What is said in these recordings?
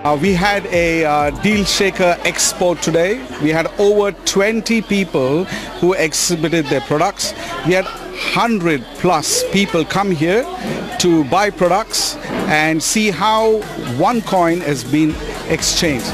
We had a dealshaker expo today. We had over 20 people who exhibited their products. We had 100 plus people come here to buy products and see how Onecoin has been exchanged.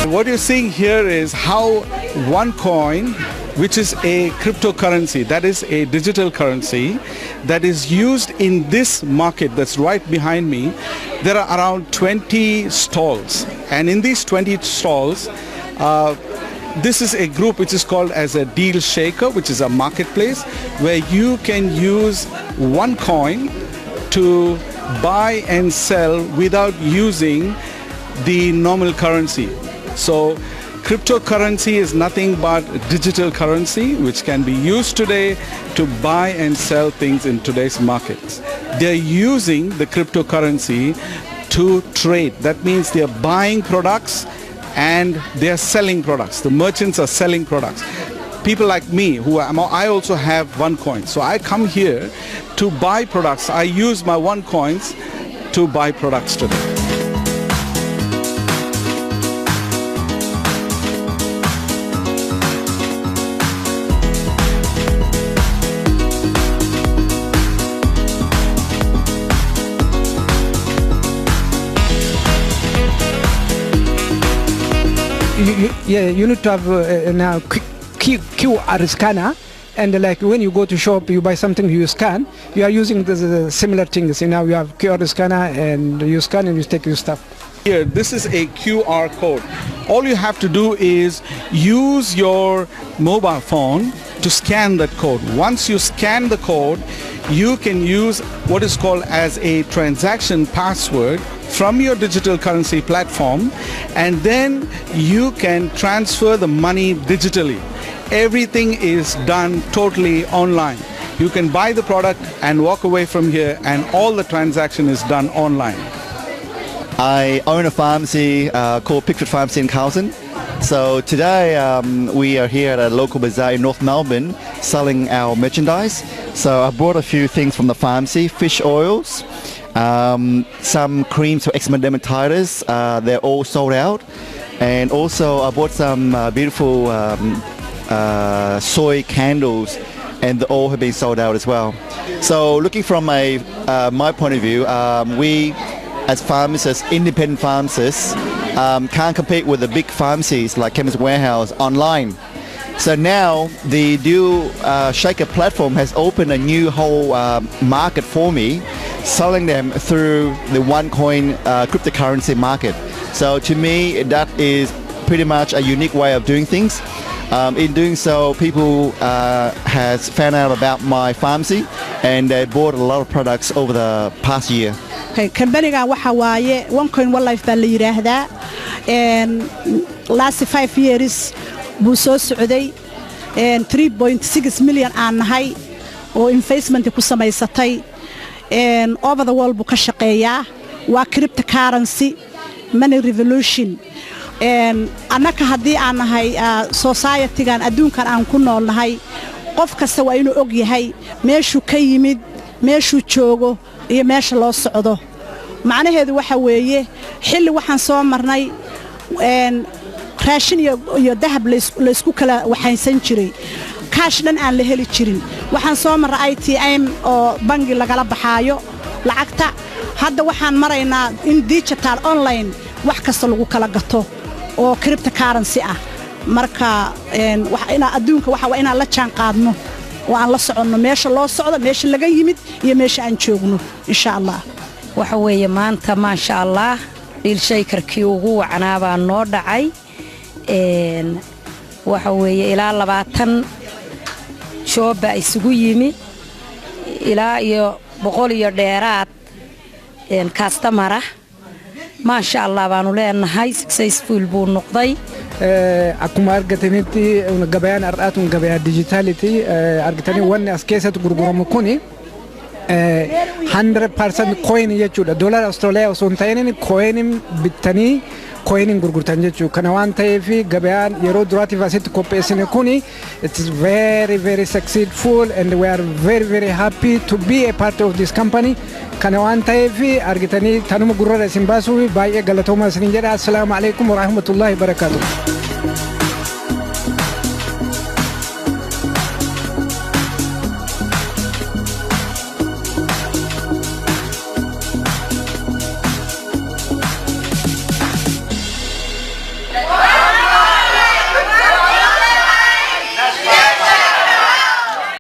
What you're seeing here is how Onecoin, which is a cryptocurrency, that is a digital currency that is used in this market that's right behind me. There are around 20 stalls, and in these 20 stalls, this is a group which is called as a dealshaker, which is a marketplace where you can use Onecoin to buy and sell without using the normal currency. So cryptocurrency is nothing but digital currency which can be used today to buy and sell things in today's markets. They're using the cryptocurrency to trade. That means they're buying products and they're selling products. The merchants are selling products. People like me, I also have Onecoin. So I come here to buy products. I use my Onecoins to buy products today. You need to have now QR scanner, and like when you go to shop, you buy something, you scan. You are using the similar things. You know, you have QR scanner, and you scan and you take your stuff. Here, this is a QR code. All you have to do is use your mobile phone to scan that code. Once you scan the code, you can use what is called as a transaction password from your digital currency platform, and then you can transfer the money digitally. Everything is done totally online. You can buy the product and walk away from here, and all the transaction is done online. I own a pharmacy called Pickford Pharmacy in Carlton. So today we are here at a local bazaar in North Melbourne selling our merchandise. So I brought a few things from the pharmacy: fish oils, some creams for eczema dermatitis. They're all sold out. And also I bought some beautiful soy candles, and they all have been sold out as well. So looking from my point of view, we as pharmacists, independent pharmacists, can't compete with the big pharmacies like Chemist Warehouse online. So now the dealshaker platform has opened a new whole market for me, selling them through the Onecoin cryptocurrency market. So to me, that is pretty much a unique way of doing things. In doing so, people has found out about my pharmacy, and they bought a lot of products over the past year. Companyga waxa waaye Onecoin onelife baa la yiraahdaa, last 5 years buu soo socday, 3.6 million aan nahay oo investment ku samaysatay, over the world buu ka shaqeeyaa. Waa cryptocurrency money revolution. Annaka haddii aan nahay society-gan adduunkan aan ku noolnahay, qof kasta waa inuu og yahay meeshuu ka yimid, meeshuu joogo iyo meesha loo socdo. Macnaheedu waxa weeye xilli waxaan soo marnay raashin iyo dahab la isku kala waxaysan jiray, cash dhan aan la heli jirin. Waxaan soo marnay ATM oo bangi lagala baxaayo lacagta. Hadda waxaan maraynaa in digital online wax kasta lagu kala gato oo cryptocurrency ah. Marka adduunka waxa waa inaan la jaan qaadno oo aan la soconno meesha loo socdo, meesha laga yimid iyo meesha aan joogno insha Allah. waxa weeye maanta ma sha Allah dealshakerkii ugu wacnaa baa noo dhacay, waxa weeye ilaa 20 shooba isugu yimi, ilaa iyo 100 iyo dheeraad customer ah. ما شاء الله بانو لeenahay successful buu noqday. akkuma argatanitti gabayaan har'aatuun gabayaa dijitaalitii argatanii wanni as keessatti gurguramu kuni 100% coin jechuudha. Doolaara Austraaliyaa osoo hin ta'in coin bittanii coin gurgurtan jechuudha. Kana waan ta'eef gabayaan yeroo duraatiif asitti qopheessine kuni it is very successful and we are very happy to be a part of this company. Kana waan ta'eef argitanii tanuma gurrara isin baasuu baay'ee galatoomaa isin jedha. Assalaamu alaykum wa rahmatullahi wa barakatuh.